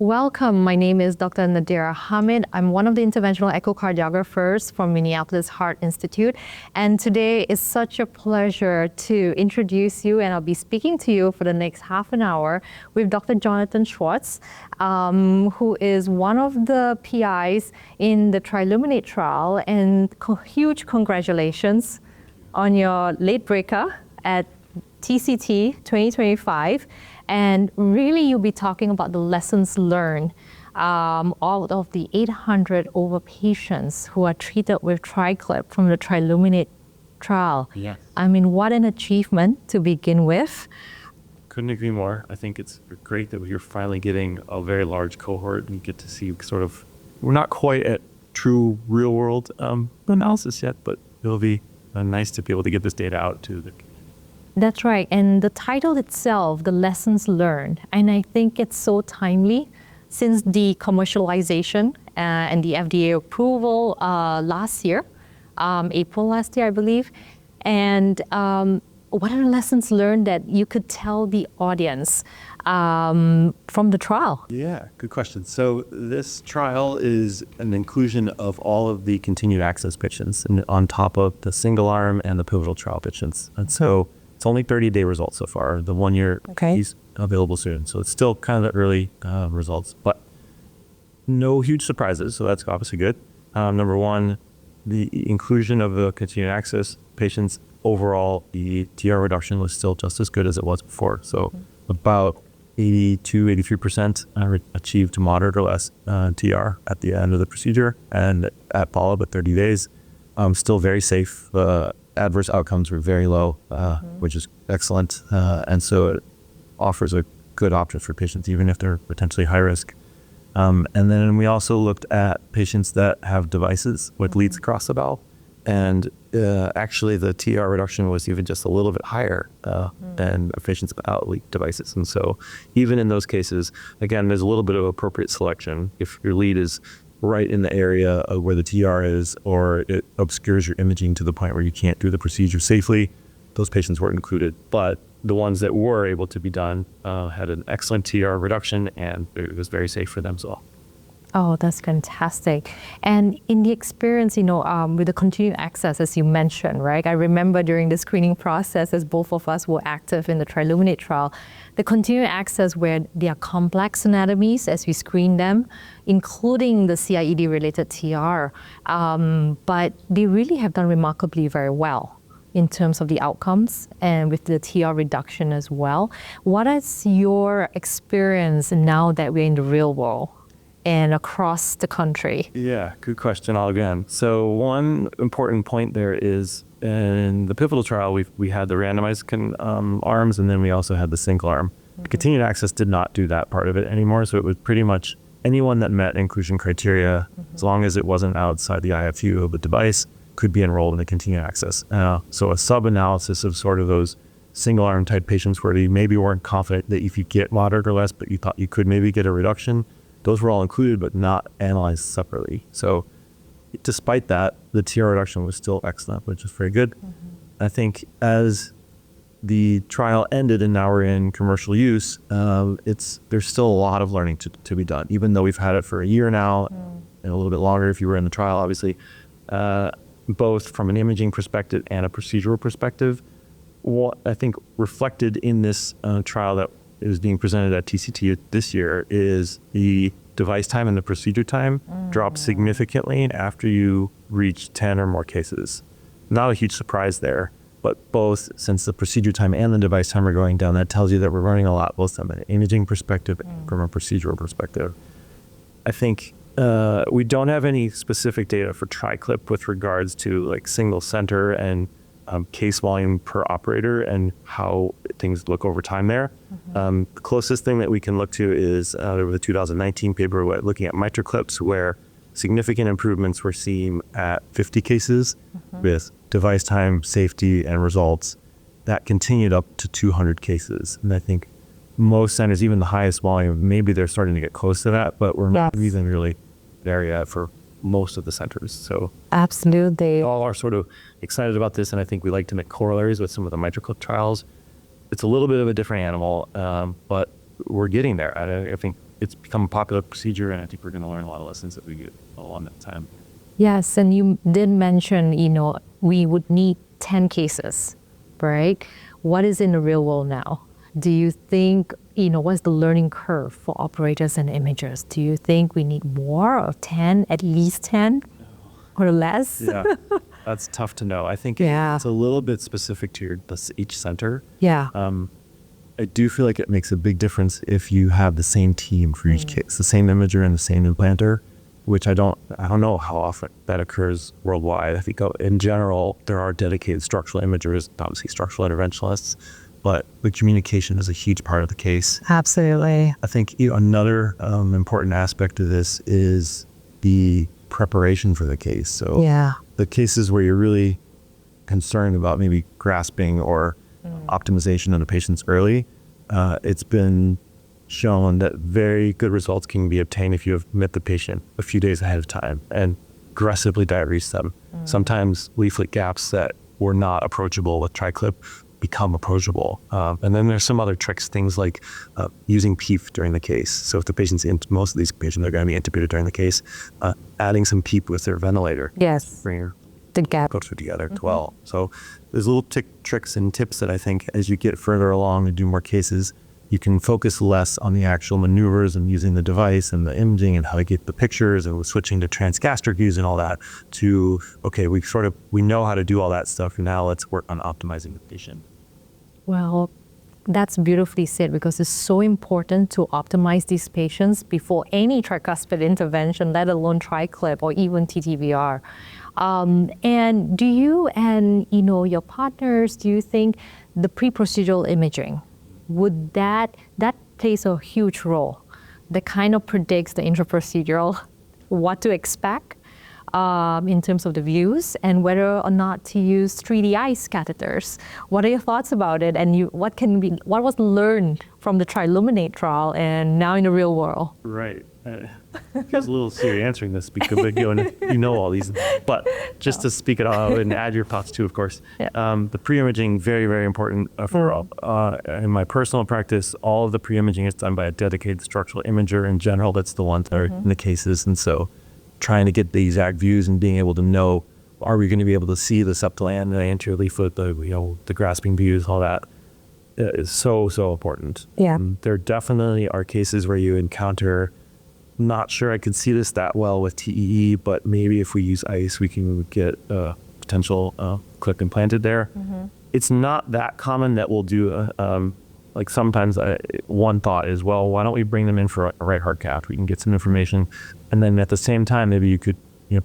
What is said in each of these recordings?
Welcome. My name is Dr. Nadira Hamid. I'm one of the interventional echocardiographers from Minneapolis Heart Institute. And today is such a pleasure to introduce you, and I'll be speaking to you for the next half an hour with Dr. Jonathan Schwartz, who is one of the PIs in the TRILUMINATE trial. And huge congratulations on your late breaker at TCT 2025. And really, you'll be talking about the lessons learned all of the 800 over patients who are treated with TriClip from the TRILUMINATE trial. Yes. I mean, what an achievement to begin with. Couldn't agree more. I think it's great that you're finally getting a very large cohort and you get to see sort of, we're not quite at true real world analysis yet, but it'll be nice to be able to get this data out to the That's right. And the title itself, The Lessons Learned, and I think it's so timely since the commercialization and the FDA approval last year, April last year, I believe. And what are the lessons learned that you could tell the audience from the trial? Yeah, good question. So this trial is an inclusion of all of the continued access patients and on top of the single arm and the pivotal trial patients. And so it's only 30-day results so far. The 1 year is available soon. So it's still kind of the early results, but no huge surprises. So that's obviously good. Number one, the inclusion of the continued access patients, overall, the TR reduction was still just as good as it was before. So about 82, 83% achieved moderate or less TR at the end of the procedure and at follow-up at 30 days. Still very safe. Adverse outcomes were very low, which is excellent. And so it offers a good option for patients, even if they're potentially high risk. And then we also looked at patients that have devices with leads across the valve. And actually the TR reduction was even just a little bit higher than patients without lead devices. And so even in those cases, again, there's a little bit of appropriate selection. If your lead is right in the area of where the TR is, or it obscures your imaging to the point where you can't do the procedure safely, those patients weren't included. But the ones that were able to be done had an excellent TR reduction, and it was very safe for them as well. Oh, that's fantastic. And in the experience, with the continued access, as you mentioned, right? I remember during the screening process, as both of us were active in the TRILUMINATE trial, the continued access where there are complex anatomies as we screen them, including the CIED-related TR, but they really have done remarkably very well in terms of the outcomes and with the TR reduction as well. What is your experience now that we're in the real world and across the country? Yeah, good question all again. So one important point there is in the pivotal trial, we had the randomized arms, and then we also had the single arm. The continued access did not do that part of it anymore. So it was pretty much anyone that met inclusion criteria, as long as it wasn't outside the IFU of the device, could be enrolled in the continued access. So a sub-analysis of sort of those single arm type patients where you maybe weren't confident that if you get moderate or less, but you thought you could maybe get a reduction, those were all included, but not analyzed separately. So despite that, the TR reduction was still excellent, which is very good. I think as the trial ended and now we're in commercial use, there's still a lot of learning to be done, even though we've had it for a year now and a little bit longer if you were in the trial, obviously, both from an imaging perspective and a procedural perspective. What I think reflected in this trial that is being presented at TCT this year is the device time and the procedure time dropped significantly after you reach 10 or more cases. Not a huge surprise there, but both since the procedure time and the device time are going down, that tells you that we're learning a lot, both from an imaging perspective and from a procedural perspective. I think we don't have any specific data for TriClip with regards to like single center and case volume per operator and how things look over time there. The closest thing that we can look to is there was a 2019 paper looking at MitraClips where significant improvements were seen at 50 cases with device time, safety, and results. That continued up to 200 cases. And I think most centers, even the highest volume, maybe they're starting to get close to that, but we're not even really there yet for most of the centers. So absolutely, all are sort of excited about this, and I think we like to make corollaries with some of the MitraClip trials. It's a little bit of a different animal, but we're getting there. I think it's become a popular procedure, and I think we're going to learn a lot of lessons that we get along that time. Yes, and you did mention, we would need 10 cases, right? What is in the real world now? Do you think, what's the learning curve for operators and imagers? Do you think we need more of 10, at least 10 or less? Yeah, that's tough to know. I think it's a little bit specific to each center. Yeah. I do feel like it makes a big difference if you have the same team for each case, the same imager and the same implanter, which I don't know how often that occurs worldwide. I think in general, there are dedicated structural imagers, obviously structural interventionalists, but the communication is a huge part of the case. Absolutely. I think another important aspect of this is the preparation for the case. So the cases where you're really concerned about maybe grasping or optimization of the patients early, it's been shown that very good results can be obtained if you have met the patient a few days ahead of time and aggressively diurese them. Sometimes leaflet gaps that were not approachable with TriClip become approachable. And then there's some other tricks, things like using PEEP during the case. So if the patient's most of these patients are going to be intubated during the case, adding some PEEP with their ventilator. Yes. Bring the gap closer together as well. So there's little tricks and tips that I think as you get further along and do more cases, you can focus less on the actual maneuvers and using the device and the imaging and how to get the pictures and switching to transgastric views and all that to, okay, we know how to do all that stuff. Now let's work on optimizing the patient. Well, that's beautifully said, because it's so important to optimize these patients before any tricuspid intervention, let alone TriClip or even TTVR. And do you and your partners, do you think the pre-procedural imaging, would that plays a huge role? That kind of predicts the intraprocedural, what to expect in terms of the views and whether or not to use 3D ICE catheters. What are your thoughts about it? And what was learned from the TRILUMINATE trial and now in the real world? Right. It feels a little silly answering this because you know all these, but just to speak it out and add your thoughts too, of course. Yeah. The pre-imaging, very, very important for in my personal practice. All of the pre-imaging is done by a dedicated structural imager in general. That's the ones that are in the cases. And so trying to get the exact views and being able to know, are we going to be able to see the septal and the anterior leaflet, the grasping views, all that is so, so important. Yeah. There definitely are cases where you encounter, not sure I could see this that well with TEE, but maybe if we use ICE, we can get a potential clip implanted there. It's not that common that we'll do, like sometimes one thought is, well, why don't we bring them in for a right heart cath? We can get some information. And then at the same time, maybe you could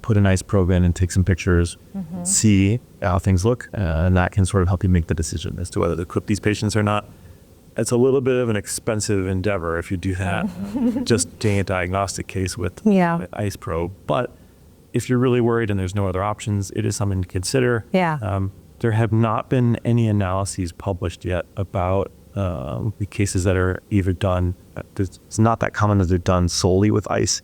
put an ICE probe in and take some pictures, see how things look, and that can sort of help you make the decision as to whether to clip these patients or not. It's a little bit of an expensive endeavor if you do that, just doing a diagnostic case with an ICE probe. But if you're really worried and there's no other options, it is something to consider. Yeah. There have not been any analyses published yet about the cases that are either done, it's not that common that they're done solely with ICE,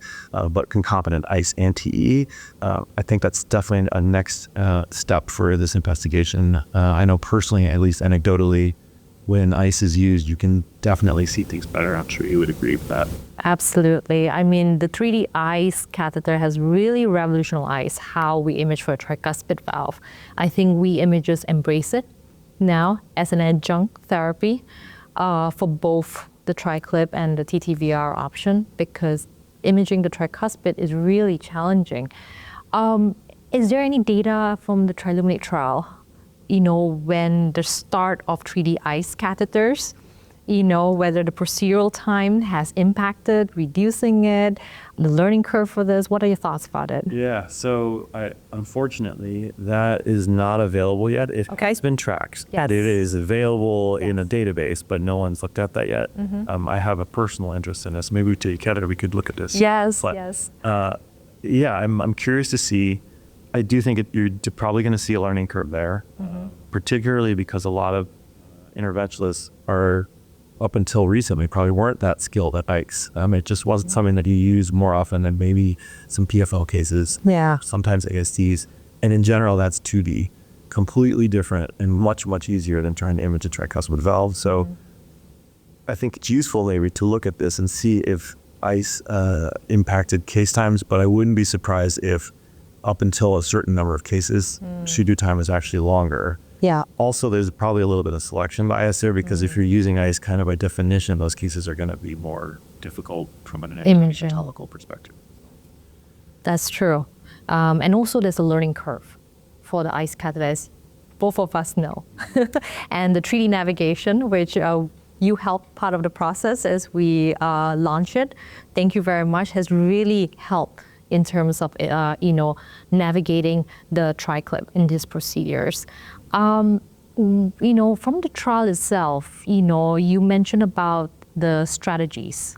but concomitant ICE and TE. I think that's definitely a next step for this investigation. I know personally, at least anecdotally, when ICE is used, you can definitely see things better. I'm sure you would agree with that. Absolutely. I mean, the 3D ICE catheter has really revolutionized how we image for a tricuspid valve. I think we imagers embrace it now as an adjunct therapy for both the TriClip and the TTVR option, because imaging the tricuspid is really challenging. Is there any data from the TRILUMINATE trial, when the start of 3D ICE catheters, whether the procedural time has impacted, reducing it, the learning curve for this? What are your thoughts about it? Yeah, so unfortunately, that is not available yet. It's been tracked. Yes. It is available in a database, but no one's looked at that yet. I have a personal interest in this. Maybe together we could look at this. Yes, but, yes. I'm curious to see. I do think you're probably going to see a learning curve there, particularly because a lot of interventionalists are, up until recently, probably weren't that skilled at ICE. It just wasn't something that you use more often than maybe some PFL cases, sometimes ASDs. And in general, that's 2D, completely different and much, much easier than trying to image a tricuspid valve. So I think it's useful maybe to look at this and see if ice impacted case times, but I wouldn't be surprised if up until a certain number of cases, schedule time is actually longer. Yeah. Also, there's probably a little bit of selection bias there because if you're using ice, kind of by definition, those cases are going to be more difficult from an anatomical perspective. That's true. And also there's a learning curve for the ice catheters. Both of us know. And the 3D navigation, which you helped part of the process as we launch it. Thank you very much. Has really helped in terms of navigating the TriClip in these procedures. From the trial itself, you mentioned about the strategies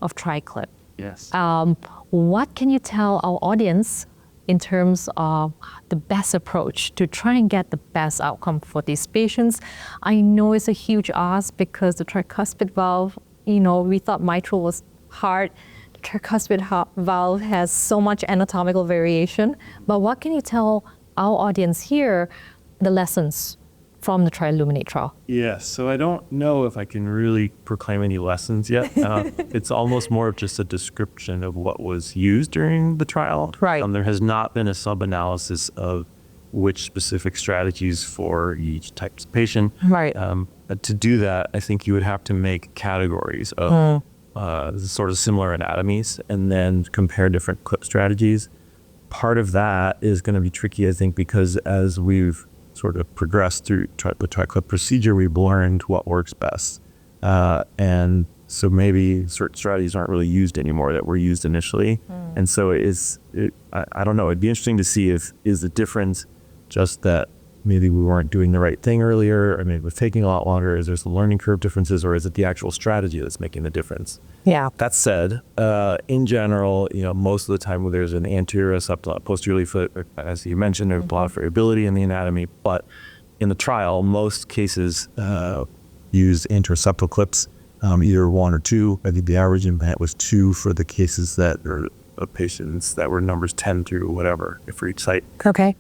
of TriClip. Yes. What can you tell our audience in terms of the best approach to try and get the best outcome for these patients? I know it's a huge ask because the tricuspid valve, we thought mitral was hard. The tricuspid valve has so much anatomical variation. But what can you tell our audience here, the lessons from the TRILUMINATE trial? Yes, so I don't know if I can really proclaim any lessons yet. It's almost more of just a description of what was used during the trial. Right. There has not been a sub-analysis of which specific strategies for each type of patient. Right. To do that, I think you would have to make categories of sort of similar anatomies and then compare different clip strategies. Part of that is going to be tricky, I think, because as we've sort of progressed through the TriClip procedure, we've learned what works best. And so maybe certain strategies aren't really used anymore that were used initially. And so I don't know, it'd be interesting to see is the difference just that maybe we weren't doing the right thing earlier, or maybe it was taking a lot longer, is there some learning curve differences, or is it the actual strategy that's making the difference? Yeah. That said, in general, most of the time when there's an anterior septal, posterior leaflet, as you mentioned, there's a lot of variability in the anatomy, but in the trial, most cases use anterior septal clips, either 1 or 2. I think the average implant was 2 for the cases that are patients that were numbers 10 through whatever for each site. Okay.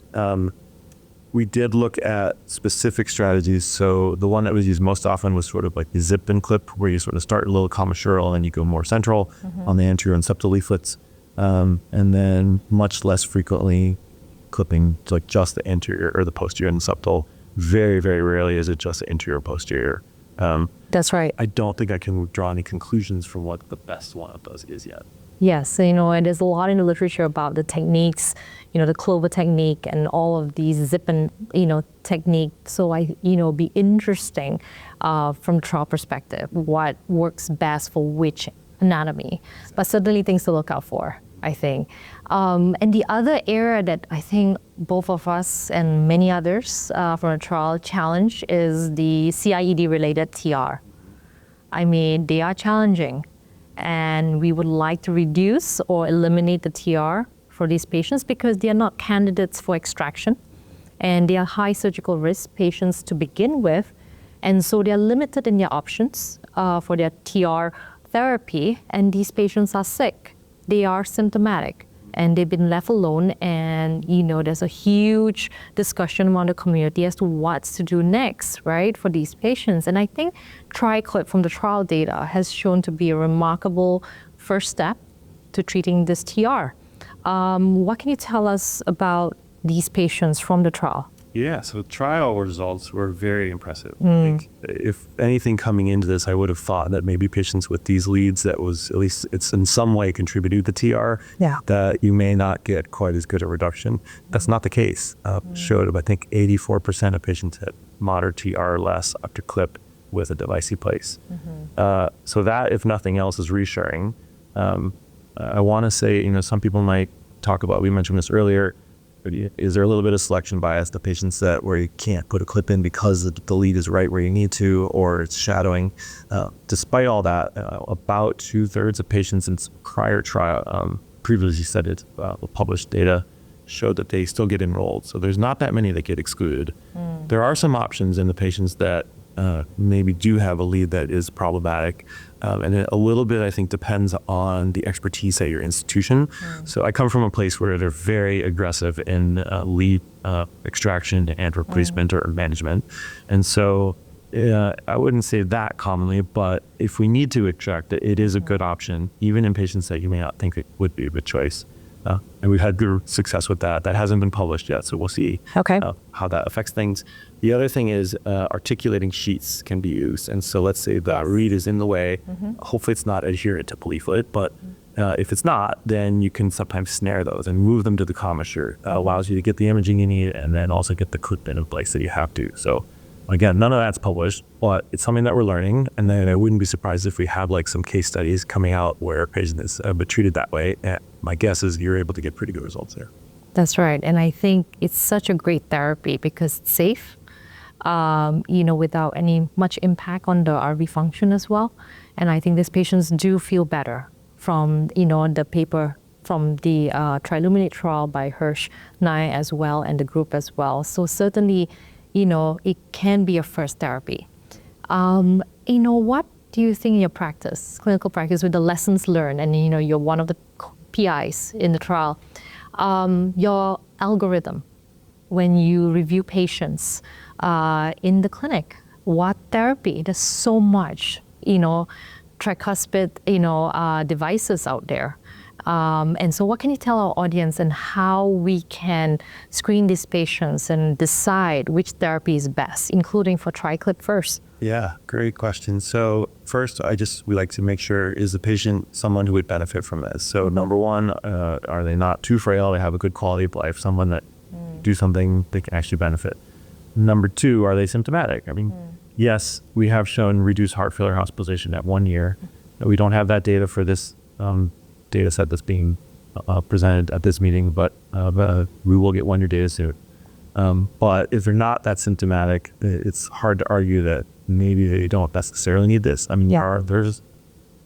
We did look at specific strategies. So the one that was used most often was sort of like the zip-in clip, where you sort of start a little commissural and you go more central on the anterior and septal leaflets. And then much less frequently clipping to like just the anterior or the posterior and the septal. Very, very rarely is it just the anterior or posterior. That's right. I don't think I can draw any conclusions from what the best one of those is yet. Yes, and there's a lot in the literature about the techniques, the Clover technique and all of these zip-in, technique. So be interesting from a trial perspective, what works best for which anatomy. But certainly things to look out for, I think. And the other area that I think both of us and many others from a trial challenge is the CIED-related TR. I mean, they are challenging. And we would like to reduce or eliminate the TR for these patients because they are not candidates for extraction and they are high surgical risk patients to begin with. And so they are limited in their options for their TR therapy, and these patients are sick. They are symptomatic and they've been left alone, and there's a huge discussion among the community as to what's to do next, right, for these patients. And I think TriClip from the trial data has shown to be a remarkable first step to treating this TR. What can you tell us about these patients from the trial? Yeah, so trial results were very impressive. I think if anything coming into this, I would have thought that maybe patients with these leads that was, at least it's in some way contributed to TR, that you may not get quite as good a reduction. That's not the case. Showed, I think, 84% of patients had moderate TR or less after clip with a device place. So that, if nothing else, is reassuring. I want to say, some people might talk about, we mentioned this earlier, is there a little bit of selection bias to patients where you can't put a clip in because the lead is right where you need to, or it's shadowing? Despite all that, about 2/3 of patients in prior trial, previously studied published data, showed that they still get enrolled. So there's not that many that get excluded. There are some options in the patients that maybe do have a lead that is problematic. And it a little bit, I think, depends on the expertise at your institution. So I come from a place where they're very aggressive in lead extraction and replacement or management. And so I wouldn't say that commonly, but if we need to extract it, it is a good option, even in patients that you may not think it would be a good choice. And we've had good success with that. That hasn't been published yet, so we'll see how that affects things. The other thing is articulating sheets can be used. And so let's say the reed is in the way. Hopefully it's not adherent to leaflet, but if it's not, then you can sometimes snare those and move them to the commissure. Allows you to get the imaging you need and then also get the clip in place that you have to. So again, none of that's published, but it's something that we're learning. And then I wouldn't be surprised if we have like some case studies coming out where a patient is been treated that way. And my guess is you're able to get pretty good results there. That's right. And I think it's such a great therapy because it's safe, without any much impact on the RV function as well. And I think these patients do feel better from, the paper from the TRILUMINATE trial by Hirsch, Nye as well, and the group as well. So certainly, it can be a first therapy. What do you think in your practice, clinical practice, with the lessons learned, and you're one of the PIs in the trial, your algorithm when you review patients in the clinic, what therapy? There's so much, tricuspid, devices out there. And so what can you tell our audience and how we can screen these patients and decide which therapy is best, including for TriClip first? Yeah, great question. So first, we like to make sure, is the patient someone who would benefit from this? So number one, are they not too frail? They have a good quality of life, someone that do something they can actually benefit. Number two, are they symptomatic? I mean, yes, we have shown reduced heart failure hospitalization at 1 year. We don't have that data for this data set that's being presented at this meeting, but we will get 1 year data soon. But if they're not that symptomatic, it's hard to argue that maybe they don't necessarily need this. I mean, there's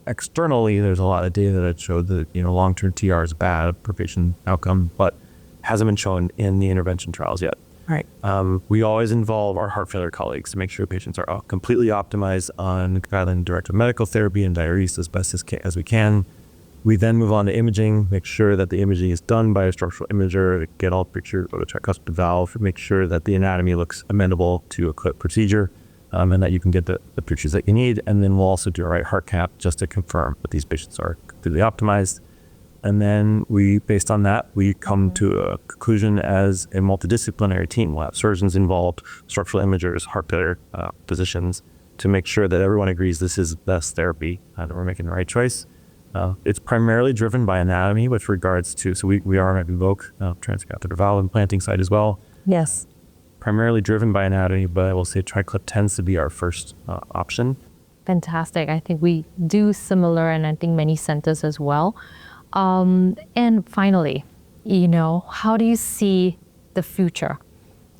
externally, there's a lot of data that showed that, long-term TR is bad for patient outcome, but hasn't been shown in the intervention trials yet. Right. We always involve our heart failure colleagues to make sure patients are completely optimized on guideline-directed medical therapy and diuresis as best as we can. We then move on to imaging, make sure that the imaging is done by a structural imager, get all pictures of the tricuspid valve, make sure that the anatomy looks amenable to a clip procedure, and that you can get the pictures that you need. And then we'll also do a right heart cath just to confirm that these patients are completely optimized. And then based on that, we come to a conclusion as a multidisciplinary team. We'll have surgeons involved, structural imagers, heart failure physicians, to make sure that everyone agrees this is the best therapy and that we're making the right choice. It's primarily driven by anatomy with regards to, so we are at Evoke, transcatheter valve implanting site as well. Yes. Primarily driven by anatomy, but I will say TriClip tends to be our first option. Fantastic. I think we do similar, and I think many centers as well. And finally, how do you see the future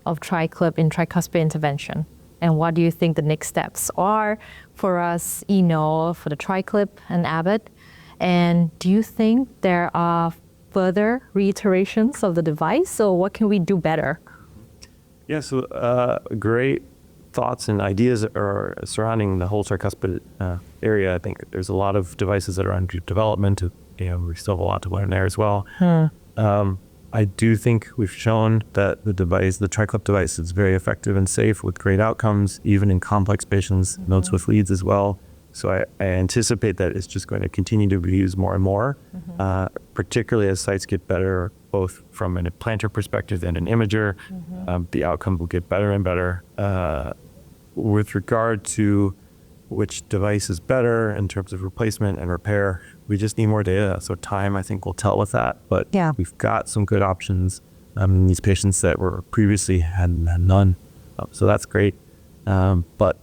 of TriClip in tricuspid intervention? And what do you think the next steps are for us, for the TriClip and Abbott? And do you think there are further reiterations of the device, or what can we do better? Yeah, so great thoughts and ideas are surrounding the whole tricuspid area. I think there's a lot of devices that are under development. We still have a lot to learn there as well. I do think we've shown that the TriClip device is very effective and safe with great outcomes, even in complex patients, nodes with leads as well. So I anticipate that it's just going to continue to be used more and more, particularly as sites get better, both from an implanter perspective and an imager. The outcome will get better and better. With regard to which device is better in terms of replacement and repair, we just need more data. So time, I think, will tell with that. But we've got some good options in these patients that were previously had none. So that's great. But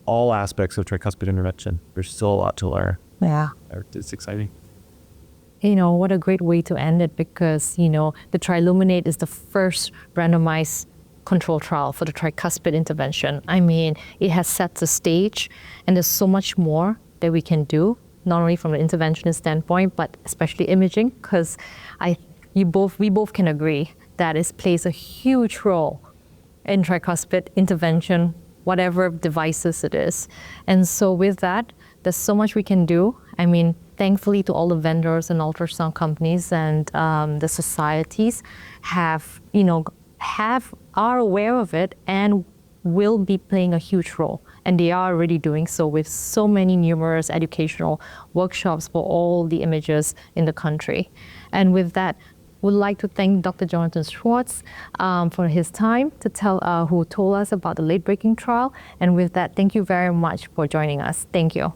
all aspects of tricuspid intervention, there's still a lot to learn. Yeah. It's exciting. What a great way to end it, because, the TRILUMINATE is the first randomized control trial for the tricuspid intervention. I mean, it has set the stage, and there's so much more that we can do, not only from the interventionist standpoint, but especially imaging, because we both can agree that it plays a huge role in tricuspid intervention, whatever devices it is. And so with that, there's so much we can do. I mean, thankfully to all the vendors and ultrasound companies and the societies are aware of it and will be playing a huge role, and they are already doing so with so many numerous educational workshops for all the imagers in the country. And with that, would like to thank Dr. Jonathan Schwartz for his time to who told us about the late-breaking trial. And with that, thank you very much for joining us. Thank you.